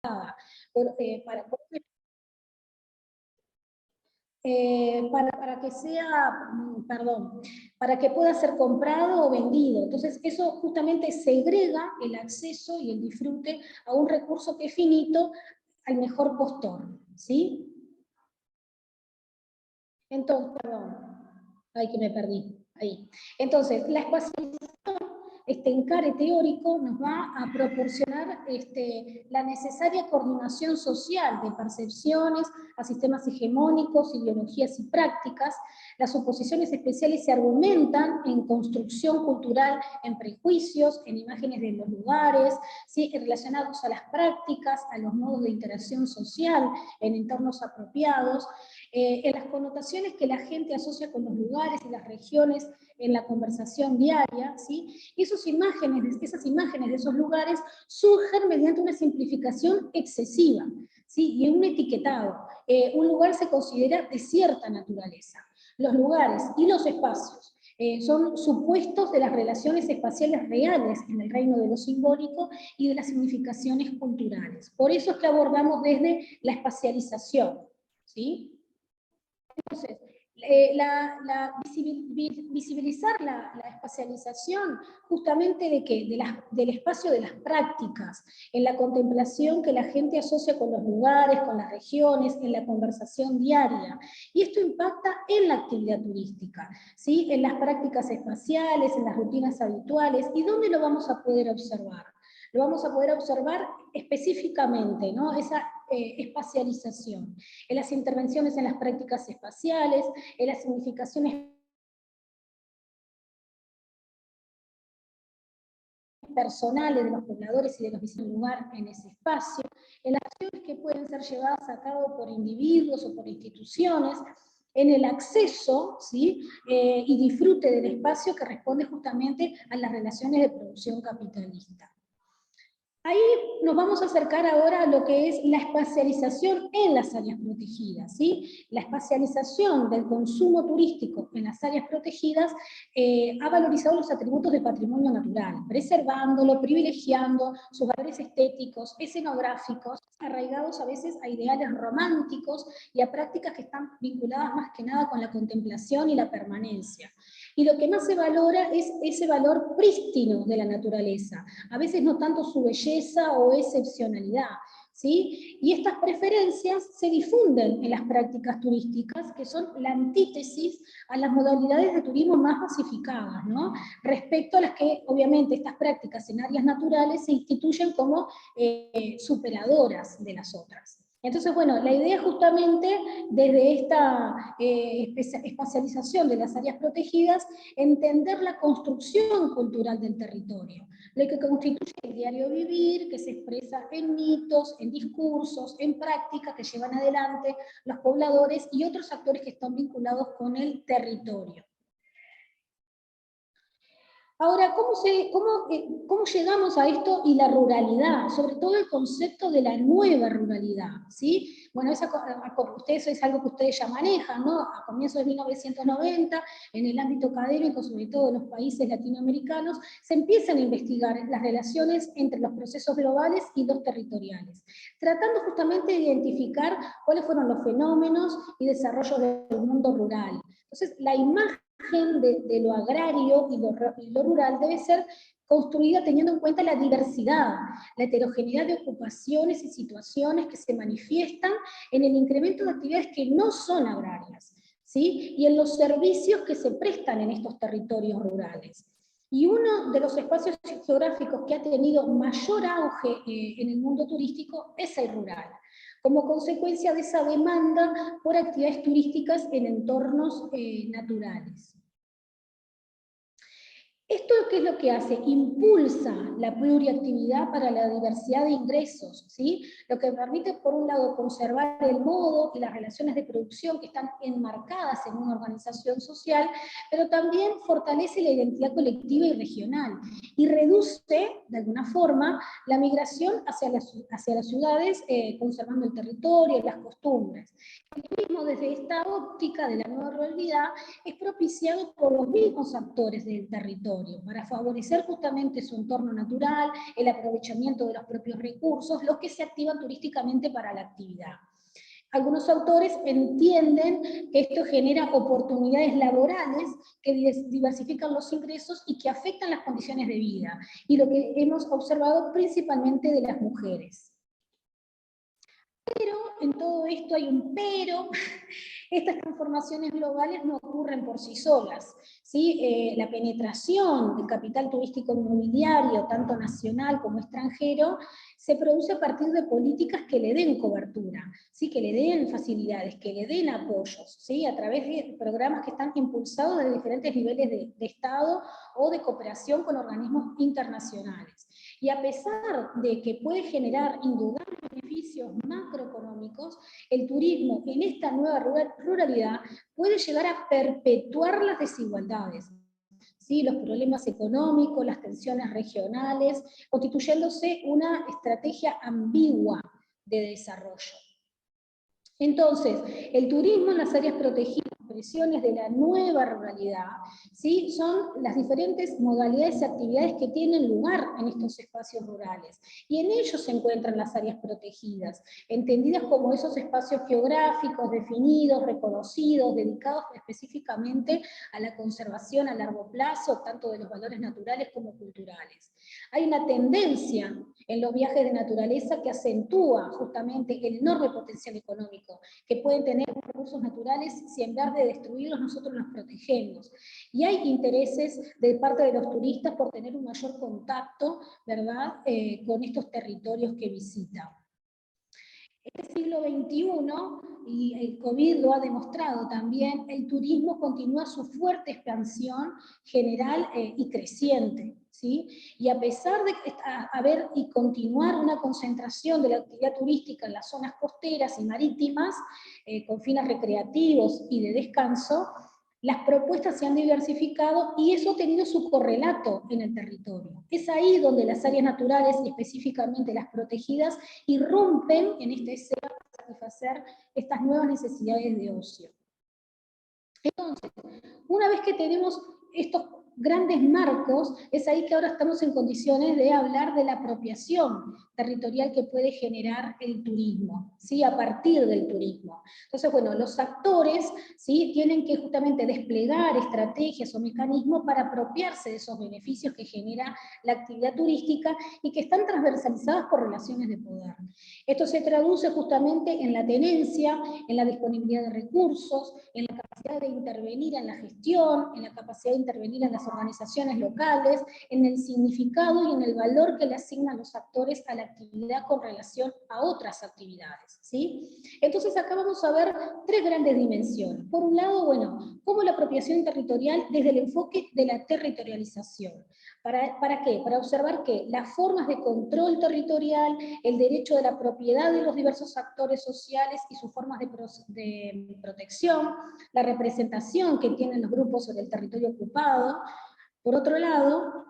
para que sea, perdón, para que pueda ser comprado o vendido. Entonces, eso justamente segrega el acceso y el disfrute a un recurso que es finito al mejor postor, ¿sí? Entonces, perdón, ay, que me perdí, ahí. Entonces, la espacialización, este encare teórico nos va a proporcionar la necesaria coordinación social de percepciones a sistemas hegemónicos, ideologías y prácticas. Las suposiciones especiales se argumentan en construcción cultural, en prejuicios, en imágenes de los lugares, ¿sí? Relacionados a las prácticas, a los modos de interacción social, en entornos apropiados, en las connotaciones que la gente asocia con los lugares y las regiones en la conversación diaria, ¿sí? Y esas imágenes de esos lugares surgen mediante una simplificación excesiva, ¿sí? Y un etiquetado. Un lugar se considera de cierta naturaleza. Los lugares y los espacios son supuestos de las relaciones espaciales reales en el reino de lo simbólico y de las significaciones culturales. Por eso es que abordamos desde la espacialización, ¿sí? Entonces, visibilizar la espacialización justamente de qué, del espacio de las prácticas, en la contemplación que la gente asocia con los lugares, con las regiones, en la conversación diaria. Y esto impacta en la actividad turística, ¿sí? En las prácticas espaciales, en las rutinas habituales. ¿Y dónde lo vamos a poder observar? Lo vamos a poder observar específicamente, ¿no? Esa espacialización, en las intervenciones en las prácticas espaciales, en las significaciones personales de los pobladores y de los vecinos del lugar en ese espacio, en las acciones que pueden ser llevadas a cabo por individuos o por instituciones, en el acceso, ¿sí? Y disfrute del espacio que responde justamente a las relaciones de producción capitalista. Ahí nos vamos a acercar ahora a lo que es la espacialización en las áreas protegidas, ¿sí? La espacialización del consumo turístico en las áreas protegidas ha valorizado los atributos del patrimonio natural, preservándolo, privilegiando sus valores estéticos, escenográficos, arraigados a veces a ideales románticos y a prácticas que están vinculadas más que nada con la contemplación y la permanencia. Y lo que más se valora es ese valor prístino de la naturaleza, a veces no tanto su belleza o excepcionalidad, ¿sí? Y estas preferencias se difunden en las prácticas turísticas, que son la antítesis a las modalidades de turismo más masificadas, ¿no? Respecto a las que, obviamente, estas prácticas en áreas naturales se instituyen como superadoras de las otras. Entonces, bueno, la idea justamente desde esta espacialización de las áreas protegidas, entender la construcción cultural del territorio, lo que constituye el diario vivir, que se expresa en mitos, en discursos, en prácticas que llevan adelante los pobladores y otros actores que están vinculados con el territorio. Ahora, ¿cómo llegamos a esto y la ruralidad? Sobre todo el concepto de la nueva ruralidad, ¿sí? Bueno, ustedes es algo que ustedes ya manejan, ¿no? A comienzos de 1990, en el ámbito académico, sobre todo en los países latinoamericanos, se empiezan a investigar las relaciones entre los procesos globales y los territoriales, tratando justamente de identificar cuáles fueron los fenómenos y desarrollos del mundo rural. Entonces, la imagen de lo agrario y lo rural debe ser construida teniendo en cuenta la diversidad, la heterogeneidad de ocupaciones y situaciones que se manifiestan en el incremento de actividades que no son agrarias, ¿sí? Y en los servicios que se prestan en estos territorios rurales. Y uno de los espacios geográficos que ha tenido mayor auge en el mundo turístico es el rural, como consecuencia de esa demanda por actividades turísticas en entornos naturales. ¿Esto qué es lo que hace? Impulsa la pluriactividad para la diversidad de ingresos, ¿sí? Lo que permite, por un lado, conservar el modo y las relaciones de producción que están enmarcadas en una organización social, pero también fortalece la identidad colectiva y regional, y reduce, de alguna forma, la migración hacia las ciudades, conservando el territorio y las costumbres. El turismo, desde esta óptica de la nueva ruralidad, es propiciado por los mismos actores del territorio, para para favorecer justamente su entorno natural, el aprovechamiento de los propios recursos, los que se activan turísticamente para la actividad. Algunos autores entienden que esto genera oportunidades laborales que diversifican los ingresos y que afectan las condiciones de vida, y lo que hemos observado principalmente de las mujeres. Pero en todo esto hay un pero. Estas transformaciones globales no ocurren por sí solas, ¿sí? La penetración del capital turístico inmobiliario, tanto nacional como extranjero, se produce a partir de políticas que le den cobertura, ¿sí? Que le den facilidades, que le den apoyos, ¿sí? A través de programas que están impulsados de diferentes niveles de Estado o de cooperación con organismos internacionales. Y a pesar de que puede generar indudablemente beneficios macroeconómicos, el turismo en esta nueva ruralidad puede llegar a perpetuar las desigualdades, ¿sí? Los problemas económicos, las tensiones regionales, constituyéndose una estrategia ambigua de desarrollo. Entonces, el turismo en las áreas protegidas, expresiones de la nueva ruralidad, ¿sí? Son las diferentes modalidades y actividades que tienen lugar en estos espacios rurales. Y en ellos se encuentran las áreas protegidas, entendidas como esos espacios geográficos definidos, reconocidos, dedicados específicamente a la conservación a largo plazo, tanto de los valores naturales como culturales. Hay una tendencia en los viajes de naturaleza que acentúa justamente el enorme potencial económico que pueden tener los recursos naturales si en vez de destruirlos nosotros los protegemos. Y hay intereses de parte de los turistas por tener un mayor contacto, ¿verdad?, con estos territorios que visitan. En el siglo XXI, y el COVID lo ha demostrado también, el turismo continúa su fuerte expansión general y creciente, ¿sí? Y a pesar de haber y continuar una concentración de la actividad turística en las zonas costeras y marítimas, con fines recreativos y de descanso, las propuestas se han diversificado y eso ha tenido su correlato en el territorio. Es ahí donde las áreas naturales, y específicamente las protegidas, irrumpen en esta escena para satisfacer estas nuevas necesidades de ocio. Entonces, una vez que tenemos estos grandes marcos, es ahí que ahora estamos en condiciones de hablar de la apropiación territorial que puede generar el turismo, ¿sí? A partir del turismo. Entonces, bueno, los actores, ¿sí?, tienen que justamente desplegar estrategias o mecanismos para apropiarse de esos beneficios que genera la actividad turística y que están transversalizadas por relaciones de poder. Esto se traduce justamente en la tenencia, en la disponibilidad de recursos, en la capacidad de intervenir en la gestión, en la capacidad de intervenir en las organizaciones locales, en el significado y en el valor que le asignan los actores a la actividad con relación a otras actividades, ¿sí? Entonces acá vamos a ver tres grandes dimensiones. Por un lado, bueno, cómo la apropiación territorial desde el enfoque de la territorialización. ¿Para qué? Para observar que las formas de control territorial, el derecho de la propiedad de los diversos actores sociales y sus formas de protección, la representación que tienen los grupos sobre el territorio ocupado. Por otro lado,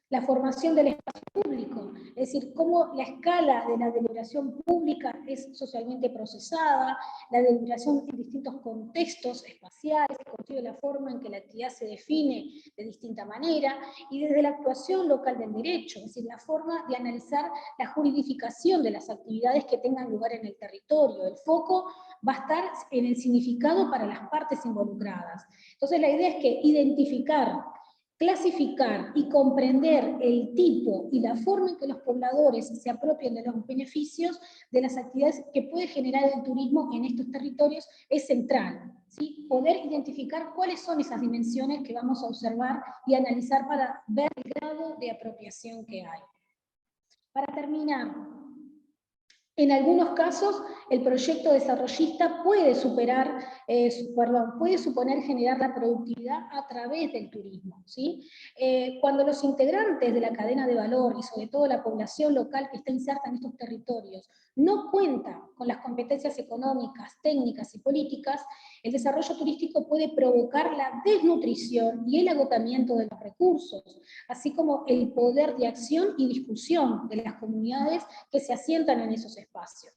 la formación del espacio público, es decir, cómo la escala de la deliberación pública es socialmente procesada, la deliberación en distintos contextos espaciales, construye la forma en que la actividad se define de distinta manera, y desde la actuación local del derecho, es decir, la forma de analizar la juridificación de las actividades que tengan lugar en el territorio. El foco va a estar en el significado para las partes involucradas. Entonces la idea es que identificar, clasificar y comprender el tipo y la forma en que los pobladores se apropien de los beneficios de las actividades que puede generar el turismo en estos territorios es central, ¿sí? Poder identificar cuáles son esas dimensiones que vamos a observar y analizar para ver el grado de apropiación que hay. Para terminar, en algunos casos, el proyecto desarrollista puede puede suponer generar la productividad a través del turismo, ¿sí? Cuando los integrantes de la cadena de valor, y sobre todo la población local que está inserta en estos territorios, no cuenta con las competencias económicas, técnicas y políticas, el desarrollo turístico puede provocar la desnutrición y el agotamiento de los recursos, así como el poder de acción y discusión de las comunidades que se asientan en esos espacios.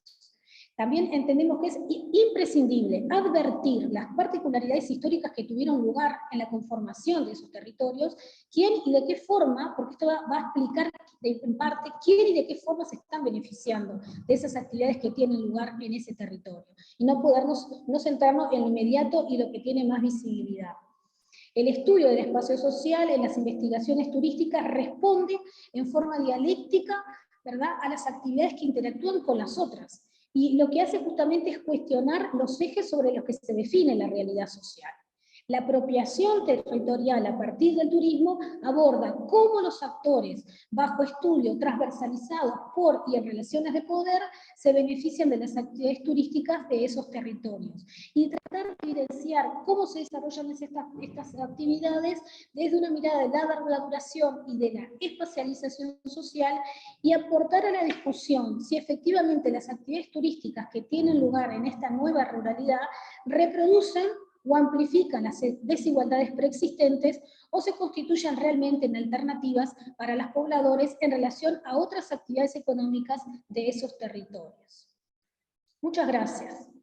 También entendemos que es imprescindible advertir las particularidades históricas que tuvieron lugar en la conformación de esos territorios, quién y de qué forma, porque esto va a explicar en parte quién y de qué forma se están beneficiando de esas actividades que tienen lugar en ese territorio, y no centrarnos en lo inmediato y lo que tiene más visibilidad. El estudio del espacio social en las investigaciones turísticas responde en forma dialéctica, ¿verdad?, a las actividades que interactúan con las otras, y lo que hace justamente es cuestionar los ejes sobre los que se define la realidad social. La apropiación territorial a partir del turismo aborda cómo los actores, bajo estudio transversalizados por y en relaciones de poder, se benefician de las actividades turísticas de esos territorios. Y tratar de evidenciar cómo se desarrollan estas actividades desde una mirada de la larga duración y de la espacialización social, y aportar a la discusión si efectivamente las actividades turísticas que tienen lugar en esta nueva ruralidad reproducen o amplifican las desigualdades preexistentes, o se constituyen realmente en alternativas para los pobladores en relación a otras actividades económicas de esos territorios. Muchas gracias.